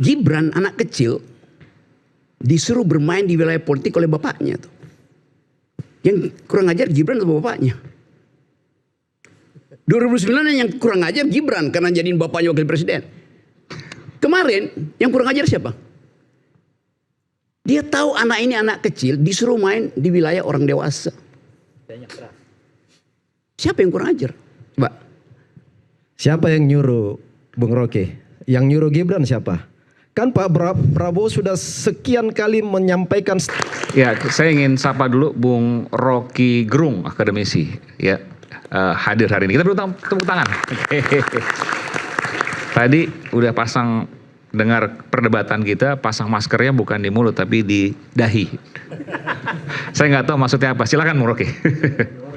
Gibran anak kecil disuruh bermain di wilayah politik oleh bapaknya tuh. Yang kurang ajar Gibran atau bapaknya? 2009 yang kurang ajar Gibran karena jadiin bapaknya wakil presiden. Kemarin yang kurang ajar siapa? Dia tahu anak ini anak kecil disuruh main di wilayah orang dewasa. Siapa yang kurang ajar? Coba. Siapa yang nyuruh Bung Rocky? Yang nyuruh Gibran siapa? Kan Pak Prabowo sudah sekian kali menyampaikan. Ya, saya ingin sapa dulu Bung Rocky Gerung, akademisi. Ya, hadir hari ini. Kita beri tepuk tangan. Tadi udah pasang, dengar perdebatan kita, pasang maskernya bukan di mulut tapi di dahi. Saya nggak tahu maksudnya apa. Silakan Bung Rocky.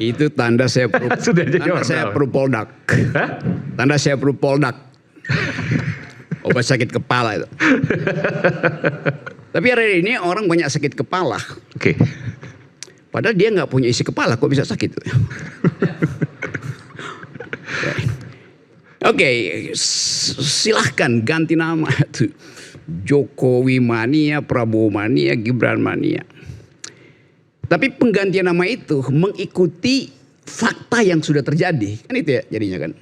Itu tanda saya perlu poldak. Tanda saya perlu poldak. Obat sakit kepala itu. Tapi hari ini orang banyak sakit kepala. Oke. Padahal dia nggak punya isi kepala, kok bisa sakit? Oke, silahkan ganti nama tuh. Jokowi mania, Prabowo mania, Gibran mania. Tapi penggantian nama itu mengikuti fakta yang sudah terjadi. Kan itu ya jadinya kan.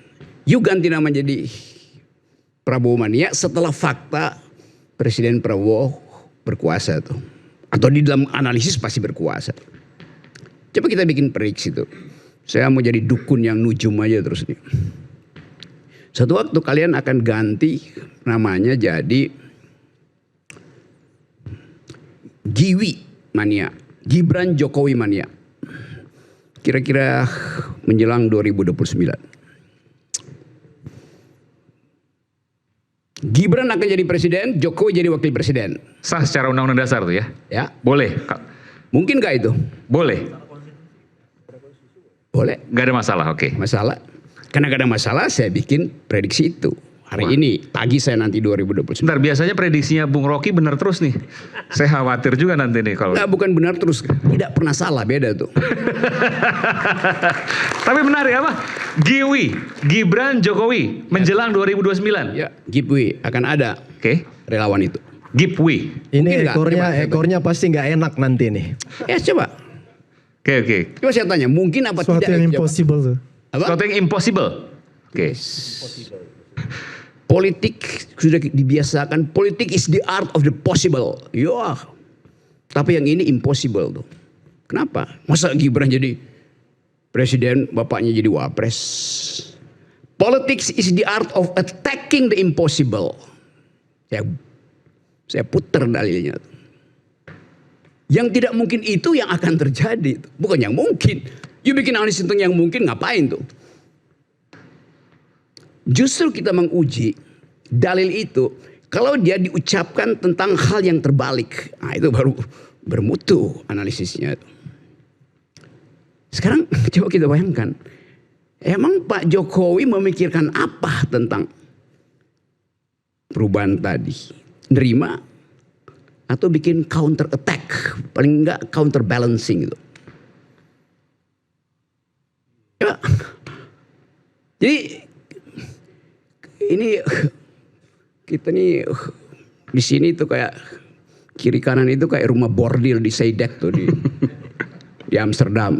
Yuk ganti nama jadi Prabowo mania setelah fakta Presiden Prabowo berkuasa tuh. Atau di dalam analisis pasti berkuasa. Coba kita bikin prediksi tuh. Saya mau jadi dukun yang nujum aja terus nih. Satu waktu kalian akan ganti namanya jadi Giwi mania. Gibran Jokowi mania. Kira-kira menjelang 2029. Gibran akan jadi presiden, Jokowi jadi wakil presiden. Sah secara undang-undang dasar tuh ya? Ya. Boleh. Mungkin gak itu? Boleh. Boleh. Gak ada masalah, oke. Masalah. Karena gak ada masalah saya bikin prediksi itu. Hari ini, pagi saya nanti 2029. Sebentar, biasanya prediksinya Bung Rocky benar terus nih. Saya khawatir juga nanti nih kalau. Nggak, bukan benar terus. Tidak pernah salah, beda tuh. Tapi menarik apa? Gibran Jokowi menjelang 2029. Ya, Gibwi akan ada. Oke. Relawan itu. Gipwi. Ini ekornya pasti nggak enak nanti nih. Ya coba. Oke. Coba saya tanya, mungkin apa Suatu tidak? yang impossible tuh. Apa? Sesuatu yang impossible. Oke. Politik sudah dibiasakan. Politik is the art of the possible. Ya. Tapi yang ini impossible tuh. Kenapa? Masa Gibran jadi presiden, bapaknya jadi wapres? Politics is the art of attacking the impossible. Saya putar dalilnya. Yang tidak mungkin itu yang akan terjadi. Bukan yang mungkin. You bikin analisis tentang yang mungkin ngapain tuh? Justru kita menguji dalil itu kalau dia diucapkan tentang hal yang terbalik. Nah, itu baru bermutu analisisnya. Sekarang coba kita bayangkan. Emang Pak Jokowi memikirkan apa tentang perubahan tadi? Nerima atau bikin counter attack? Paling enggak counter balancing gitu. Ya. Jadi ini kita nih di sini tuh kayak kiri kanan itu kayak rumah bordil di Seidek tuh di Amsterdam.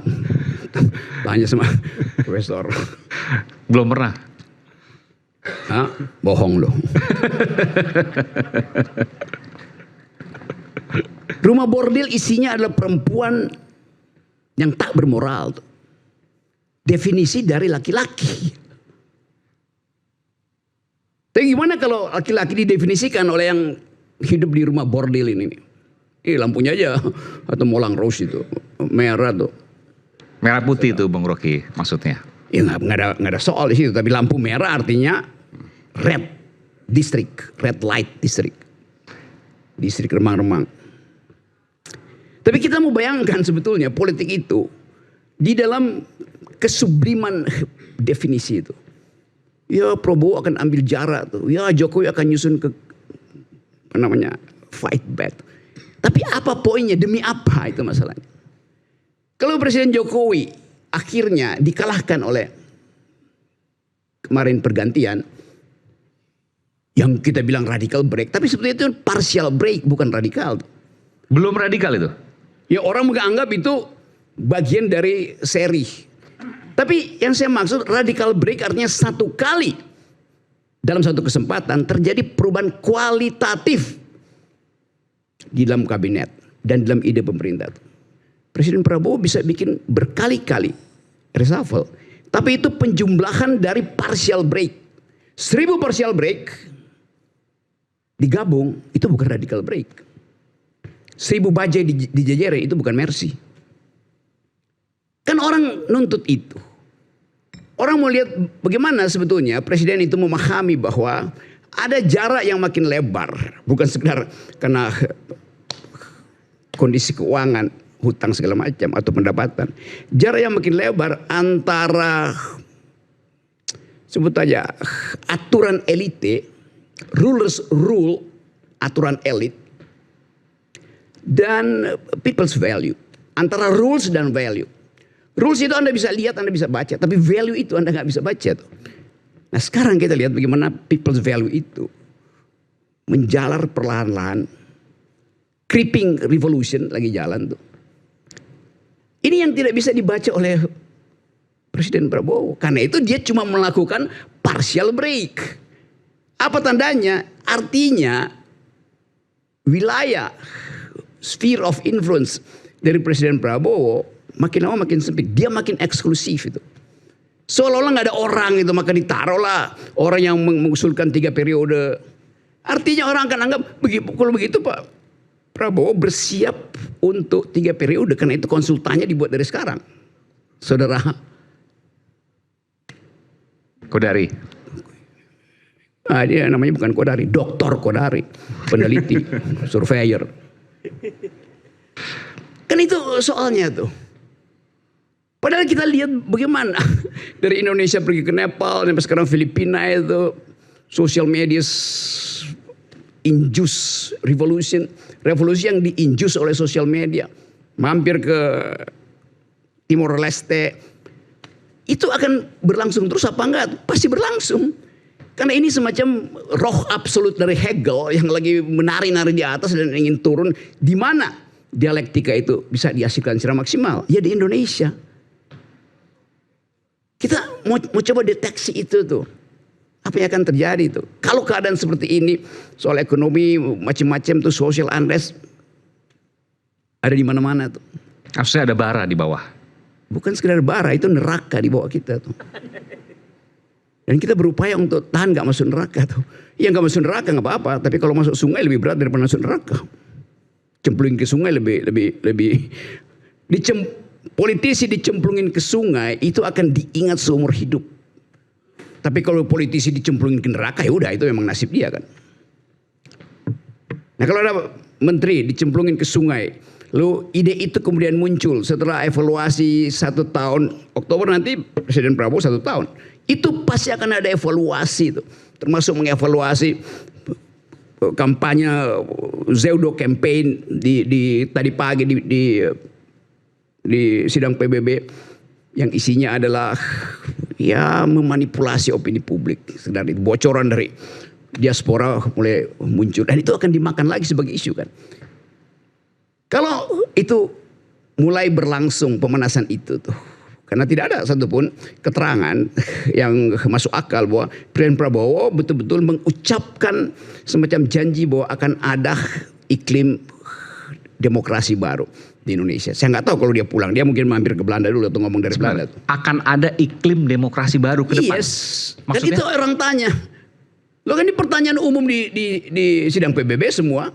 Tanya sama profesor. Belum pernah. Hah? Bohong loh. Rumah bordil isinya adalah perempuan yang tak bermoral. Definisi dari laki-laki. Tapi gimana kalau laki-laki didefinisikan oleh yang hidup di rumah bordil ini? Lampunya aja atau molang rose itu merah tuh. Merah putih itu Bung Rocky maksudnya. Ya nggak ada soal di situ. Tapi lampu merah artinya red district, red light district, distrik remang-remang. Tapi kita mau bayangkan sebetulnya politik itu di dalam kesubliman definisi itu. Ya Prabowo akan ambil jarak tuh. Ya Jokowi akan nyusun ke apa namanya fight back. Tapi apa poinnya? Demi apa itu masalahnya? Kalau Presiden Jokowi akhirnya dikalahkan oleh kemarin pergantian, Yang kita bilang radical break, tapi sebetulnya itu partial break, bukan radikal. Belum radikal itu. Ya orang menganggap itu bagian dari seri. Tapi yang saya maksud radical break artinya satu kali dalam satu kesempatan terjadi perubahan kualitatif di dalam kabinet dan dalam ide pemerintah. Presiden Prabowo bisa bikin berkali-kali reshuffle. Tapi itu penjumlahan dari partial break. 1000 partial break digabung itu bukan radical break. 1000 bajai dijejere itu bukan mercy. Kan orang nuntut itu. Orang mau lihat bagaimana sebetulnya presiden itu memahami bahwa ada jarak yang makin lebar. Bukan sekedar karena kondisi keuangan, hutang segala macam atau pendapatan. Jarak yang makin lebar antara sebut aja aturan elite, rulers rule, aturan elit, dan people's value. Antara rules dan value. Rules itu Anda bisa lihat, Anda bisa baca. Tapi value itu Anda nggak bisa baca tuh. Nah sekarang kita lihat bagaimana people's value itu menjalar perlahan-lahan. Creeping revolution lagi jalan tuh. Ini yang tidak bisa dibaca oleh Presiden Prabowo. Karena itu dia cuma melakukan partial break. Apa tandanya? Artinya wilayah sphere of influence dari Presiden Prabowo makin lama makin sempit. Dia makin eksklusif itu. Seolah-olah nggak ada orang itu, maka ditaruhlah orang yang mengusulkan 3 periode. Artinya orang akan anggap kalau begitu Pak Prabowo bersiap untuk 3 periode karena itu konsultannya dibuat dari sekarang. Saudara Kodari. Dia namanya bukan Kodari, Doktor Kodari, peneliti, surveyor. Kan itu soalnya tuh. Padahal kita lihat bagaimana dari Indonesia pergi ke Nepal sampai sekarang Filipina itu social media induce revolusi yang diinjus oleh social media. Mampir ke Timor Leste itu akan berlangsung terus apa enggak? Pasti berlangsung. Karena ini semacam roh absolut dari Hegel yang lagi menari-nari di atas dan ingin turun. Di mana dialektika itu bisa dihasilkan secara maksimal? Ya di Indonesia. Kita mau coba deteksi itu tuh. Apa yang akan terjadi tuh? Kalau keadaan seperti ini, soal ekonomi macam-macam tuh, social unrest ada di mana-mana tuh. Harusnya ada bara di bawah. Bukan sekedar bara, itu neraka di bawah kita tuh. Dan kita berupaya untuk tahan gak masuk neraka tuh. Yang gak masuk neraka gak apa-apa, tapi kalau masuk sungai lebih berat daripada masuk neraka. Cemplungin ke sungai lebih politisi dicemplungin ke sungai itu akan diingat seumur hidup. Tapi kalau politisi dicemplungin ke neraka ya udah itu memang nasib dia kan. Nah kalau ada menteri dicemplungin ke sungai, lalu ide itu kemudian muncul setelah evaluasi 1 tahun, Oktober nanti Presiden Prabowo 1 tahun. Itu pasti akan ada evaluasi itu, termasuk mengevaluasi kampanye pseudo campaign di tadi pagi di sidang PBB yang isinya adalah ya memanipulasi opini publik. Sedang itu bocoran dari diaspora mulai muncul dan itu akan dimakan lagi sebagai isu kan. Kalau itu mulai berlangsung pemanasan itu tuh, karena tidak ada satupun keterangan yang masuk akal bahwa Presiden Prabowo betul-betul mengucapkan semacam janji bahwa akan ada iklim demokrasi baru di Indonesia. Saya nggak tahu kalau dia pulang, dia mungkin mampir ke Belanda dulu atau ngomong dari Belanda. Akan ada iklim demokrasi baru ke depan. Yes. Maksudnya? Dan itu orang tanya. Lo kan ini pertanyaan umum di sidang PBB semua,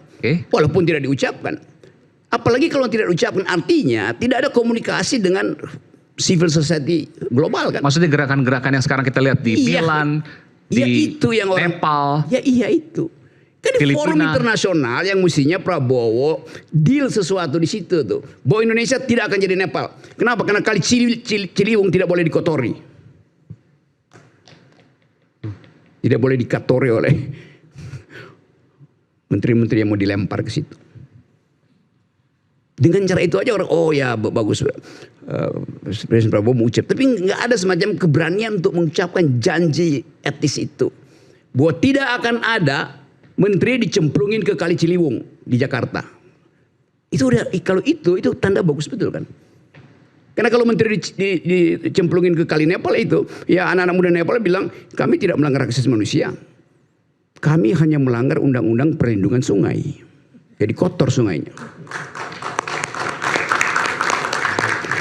walaupun tidak diucapkan. Apalagi kalau tidak diucapkan artinya tidak ada komunikasi dengan civil society global kan. Maksudnya gerakan-gerakan yang sekarang kita lihat di Milan, di itu yang Nepal. Ya iya itu. Kan di forum internasional yang mestinya Prabowo deal sesuatu di situ tuh. Bahwa Indonesia tidak akan jadi Nepal. Kenapa? Karena kali Ciliwung tidak boleh dikotori. Tidak boleh dikotori oleh menteri-menteri yang mau dilempar ke situ. Dengan cara itu aja orang, oh ya bagus Presiden Prabowo mengucap. Tapi nggak ada semacam keberanian untuk mengucapkan janji etis itu. bahwa tidak akan ada menteri dicemplungin ke Kali Ciliwung di Jakarta. Itu udah, kalau itu tanda bagus betul kan. Karena kalau menteri dicemplungin ke Kali Nepal itu, ya anak-anak muda Nepal bilang, kami tidak melanggar hak asasi manusia. Kami hanya melanggar undang-undang perlindungan sungai. Jadi kotor sungainya.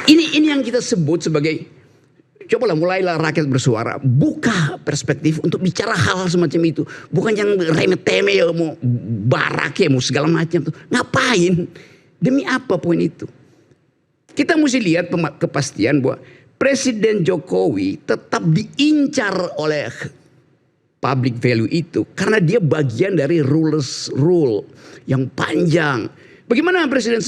Ini yang kita sebut sebagai, cobalah mulailah rakyat bersuara, buka perspektif untuk bicara hal-hal semacam itu. Bukan yang remeh-temeh ya, mau barak ya, mau segala macam tuh. Ngapain? Demi apa poin itu? Kita mesti lihat kepastian bahwa Presiden Jokowi tetap diincar oleh public value itu karena dia bagian dari rule yang panjang. Bagaimana Presiden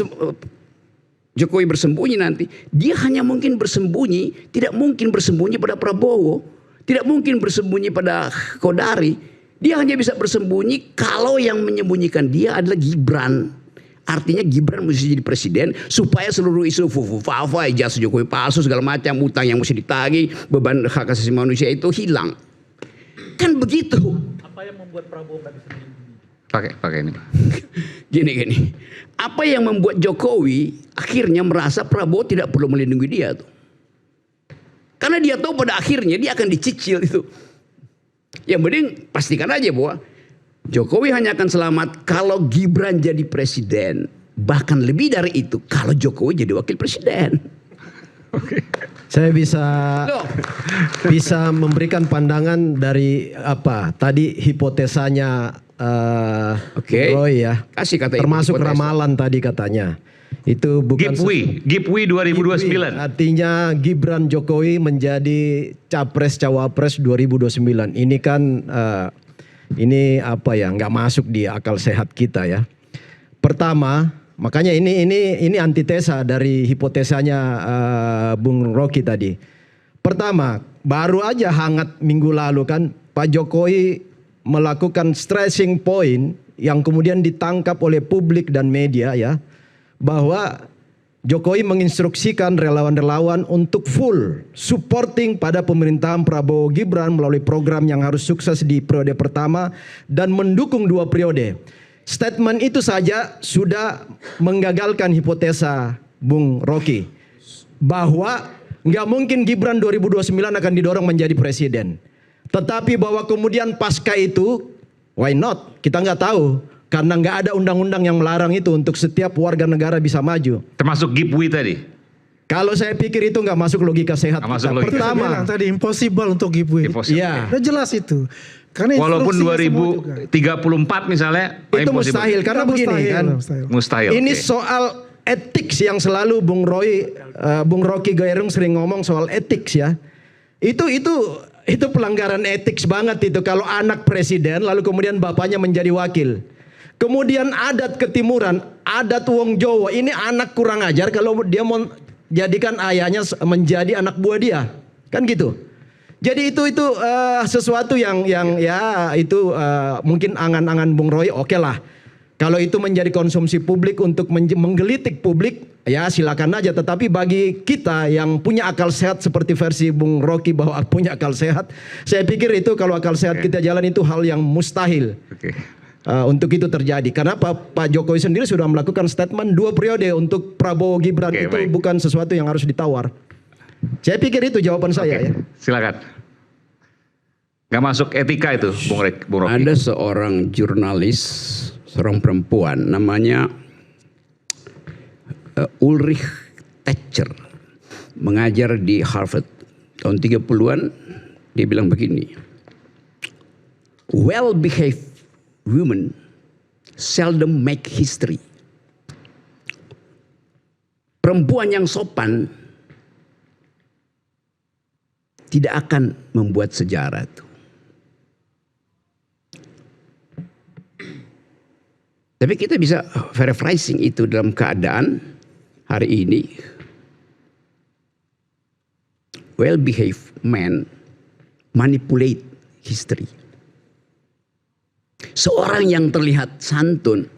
Jokowi bersembunyi nanti? Dia hanya mungkin bersembunyi, tidak mungkin bersembunyi pada Prabowo, tidak mungkin bersembunyi pada Kodari. Dia hanya bisa bersembunyi kalau yang menyembunyikan dia adalah Gibran. Artinya Gibran mesti jadi presiden supaya seluruh isu fufu-fafa, ijazah Jokowi palsu segala macam, utang yang mesti ditagih, beban hak asasi manusia itu hilang. Kan begitu. Apa yang membuat Prabowo nggak bisa melindungi? Pakai ini. Gini. Apa yang membuat Jokowi akhirnya merasa Prabowo tidak perlu melindungi dia tuh? Karena dia tahu pada akhirnya dia akan dicicil itu. Yang penting pastikan aja bahwa Jokowi hanya akan selamat kalau Gibran jadi presiden. Bahkan lebih dari itu kalau Jokowi jadi wakil presiden. Saya bisa memberikan pandangan dari apa tadi hipotesanya Roy ya. Kasih kata termasuk hipotesa. Ramalan tadi katanya. Itu bukan Gipwi 2029. Artinya Gibran Jokowi menjadi capres cawapres 2029. Ini kan ini apa ya, nggak masuk di akal sehat kita ya. Pertama, makanya ini antitesa dari hipotesanya Bung Rocky tadi. Pertama, baru aja hangat minggu lalu kan Pak Jokowi melakukan stressing point yang kemudian ditangkap oleh publik dan media ya, bahwa Jokowi menginstruksikan relawan-relawan untuk full supporting pada pemerintahan Prabowo Gibran melalui program yang harus sukses di periode pertama dan mendukung 2 periode. Statement itu saja sudah menggagalkan hipotesa Bung Rocky bahwa nggak mungkin Gibran 2029 akan didorong menjadi presiden. Tetapi bahwa kemudian pasca itu, why not? Kita nggak tahu. Karena nggak ada undang-undang yang melarang itu untuk setiap warga negara bisa maju. Termasuk Gipwi tadi. Kalau saya pikir itu nggak masuk logika sehat. Nggak masuk logika. Pertama, Bilang tadi impossible untuk giveaway. Iya. Udah jelas itu. Karena Walaupun instruksinya semua 2034 misalnya itu mustahil karena begini kan. Mustahil. Ini oke. soal etik yang selalu Bung Rocky Gerung sering ngomong soal etik ya. Itu pelanggaran etik banget itu kalau anak presiden lalu kemudian bapaknya menjadi wakil. Kemudian adat ketimuran, adat wong Jawa, ini anak kurang ajar kalau dia mau jadikan ayahnya menjadi anak buah dia. Kan gitu. Jadi itu sesuatu yang ya itu mungkin angan-angan Bung Roy oke lah. Kalau itu menjadi konsumsi publik untuk menggelitik publik, ya silakan aja. Tetapi bagi kita yang punya akal sehat seperti versi Bung Rocky bahwa punya akal sehat, saya pikir itu kalau akal sehat kita jalan itu hal yang mustahil. Untuk itu terjadi. Karena Pak Jokowi sendiri sudah melakukan statement 2 periode untuk Prabowo Gibran itu baik. Bukan sesuatu yang harus ditawar. Saya pikir itu jawaban saya ya. Silakan. Gak masuk etika itu, Bung Rocky. Ada seorang jurnalis, seorang perempuan namanya Ulrich Thatcher, mengajar di Harvard tahun 30-an. Dia bilang begini, well behaved women seldom make history. Perempuan yang sopan tidak akan membuat sejarah itu. Tapi kita bisa paraphrasing itu dalam keadaan hari ini. Well behaved men manipulate history. Seorang yang terlihat santun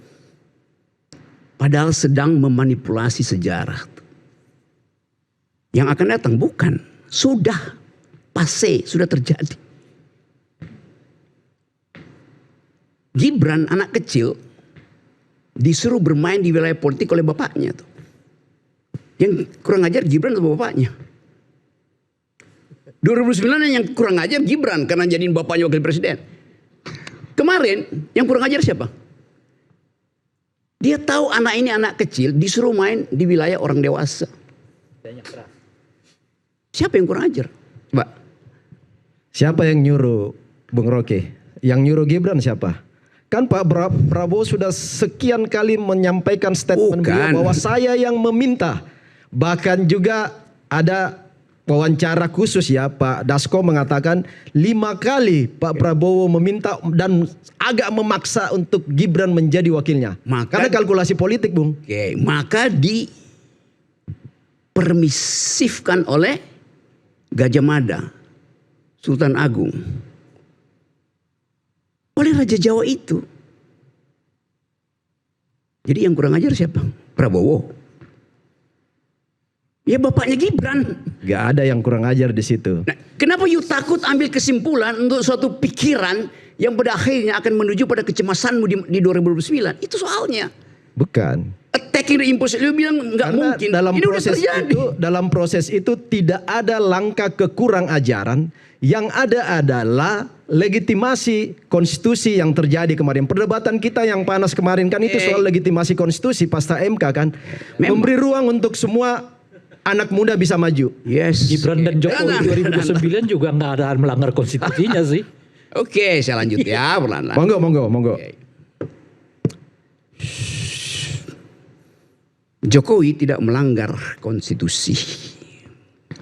padahal sedang memanipulasi sejarah. Yang akan datang bukan, sudah passé, sudah terjadi. Gibran anak kecil disuruh bermain di wilayah politik oleh bapaknya tuh. Yang kurang ajar Gibran atau bapaknya? 2009 yang kurang ajar Gibran karena jadiin bapaknya wakil presiden. Kemarin yang kurang ajar siapa? Dia tahu anak ini anak kecil disuruh main di wilayah orang dewasa. Siapa yang kurang ajar? Mbak. Siapa yang nyuruh Bung Rocky? Yang nyuruh Gibran siapa? Kan Pak Prabowo sudah sekian kali menyampaikan statement beliau bahwa saya yang meminta. Bahkan juga ada wawancara khusus ya, Pak Dasko mengatakan 5 kali Pak Prabowo meminta dan agak memaksa untuk Gibran menjadi wakilnya. Karena kalkulasi politik, Bung. Oke, maka dipermisifkan oleh Gajah Mada, Sultan Agung, oleh Raja Jawa itu. Jadi yang kurang ajar siapa? Prabowo. Ya bapaknya Gibran. Gak ada yang kurang ajar di situ. Nah, kenapa you takut ambil kesimpulan untuk suatu pikiran yang pada akhirnya akan menuju pada kecemasanmu di 2029? Itu soalnya. Bukan. Attacking the impossible. Lu bilang nggak mungkin. Dalam ini proses udah terjadi. dalam proses itu tidak ada langkah kekurang ajaran. Yang ada adalah legitimasi konstitusi yang terjadi kemarin. Perdebatan kita yang panas kemarin kan itu soal legitimasi konstitusi pasca MK kan. Memberi ruang untuk semua anak muda bisa maju. Yes. Gibran dan Jokowi 2009 juga nggak ada melanggar konstitusinya sih. Oke, saya lanjut ya perlahan-lahan. Monggo. Jokowi tidak melanggar konstitusi.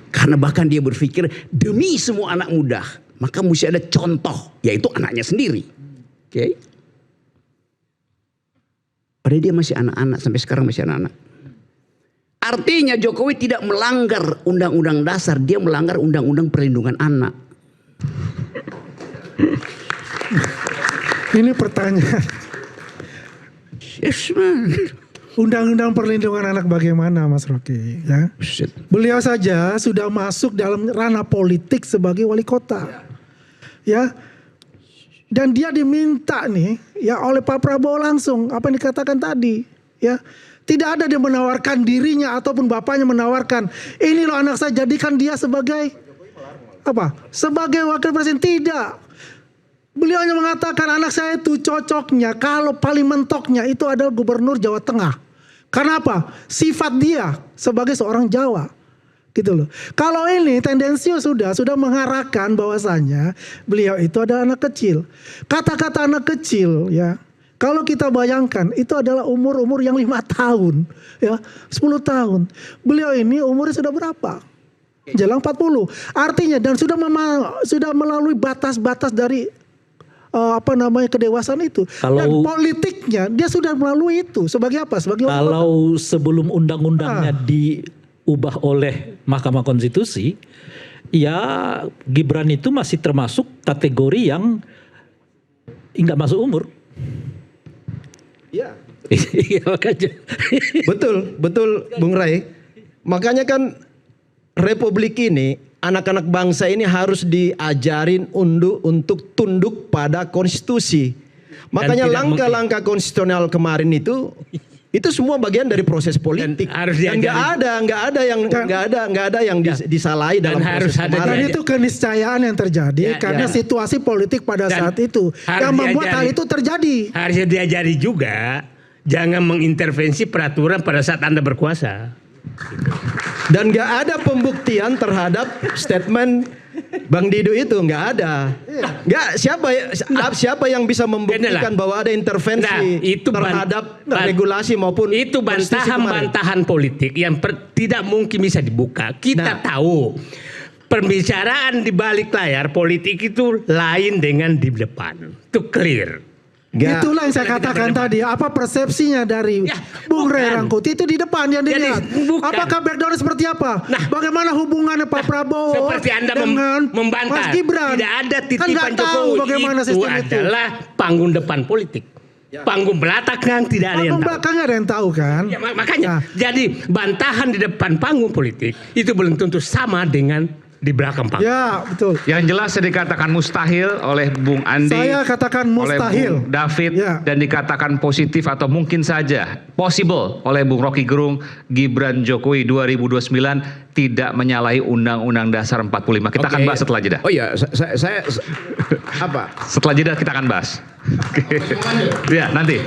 Karena bahkan dia berpikir demi semua anak muda, maka mesti ada contoh, yaitu anaknya sendiri. Oke. Padahal dia masih anak-anak, sampai sekarang masih anak-anak. Artinya Jokowi tidak melanggar undang-undang dasar, dia melanggar undang-undang perlindungan anak. Ini pertanyaan. Yes, man. Undang-undang perlindungan anak bagaimana, Mas Rocky? Ya. Beliau saja sudah masuk dalam ranah politik sebagai wali kota. Ya. Dan dia diminta nih ya oleh Pak Prabowo langsung apa yang dikatakan tadi, ya. Tidak ada dia menawarkan dirinya ataupun bapaknya menawarkan, ini loh anak saya, jadikan dia sebagai apa? Sebagai wakil presiden. Tidak. Beliau hanya mengatakan anak saya itu cocoknya, kalau paling mentoknya itu adalah gubernur Jawa Tengah. Karena apa? Sifat dia sebagai seorang Jawa. Gitu loh. Kalau ini tendensius sudah mengarahkan bahwasanya beliau itu adalah anak kecil. Kata-kata anak kecil ya. Kalau kita bayangkan itu adalah umur-umur yang 5 tahun, ya, 10 tahun. Beliau ini umurnya sudah berapa? Jelang 40. Artinya dan sudah melalui batas-batas dari kedewasaan itu. Dan politiknya dia sudah melalui itu. Sebagai apa? Sebagai kalau sebelum undang-undangnya diubah oleh Mahkamah Konstitusi, ya Gibran itu masih termasuk kategori yang enggak masuk umur. Ya. Iya makanya. Betul Bung Rai. Makanya kan Republik ini, anak-anak bangsa ini harus diajarin untuk tunduk pada konstitusi. Makanya langkah-langkah konstitusional kemarin itu semua bagian dari proses politik. Dan nggak ada yang disalahi dalam proses kemarin. Dan itu keniscayaan yang terjadi karena situasi politik pada saat itu yang membuat hal itu terjadi. Harusnya diajari juga jangan mengintervensi peraturan pada saat Anda berkuasa. Dan nggak ada pembuktian terhadap statement Bang Dido itu, nggak ada. Nggak, siapa yang bisa membuktikan bahwa ada intervensi terhadap regulasi maupun itu bantahan politik yang tidak mungkin bisa dibuka. Kita tahu pembicaraan di balik layar politik itu lain dengan di depan. Itu clear. Itulah yang saya katakan tadi. Apa persepsinya dari Bung Ray Rangkuti itu di depan yang dilihat. Apakah background seperti apa? Bagaimana hubungannya Pak Prabowo seperti Anda dengan membantah. Mas Gibran? Tidak ada titipan Jokowi. Bagaimana itu adalah panggung depan politik. Panggung belakang tidak ada yang tahu. Panggung belakang ada yang tahu kan? Ya, makanya jadi bantahan di depan panggung politik itu belum tentu sama dengan di belakang panggung. Ya, betul. Yang jelas dikatakan mustahil oleh Bung Andi. Saya katakan Oleh mustahil. Bung David Ya. dan dikatakan positif atau mungkin saja possible oleh Bung Rocky Gerung. Gibran Jokowi 2029 tidak menyalahi Undang-Undang Dasar 45. Kita akan Oke. bahas setelah jeda. Oh iya, saya apa? Setelah jeda kita akan bahas. Oke. Ya, nanti.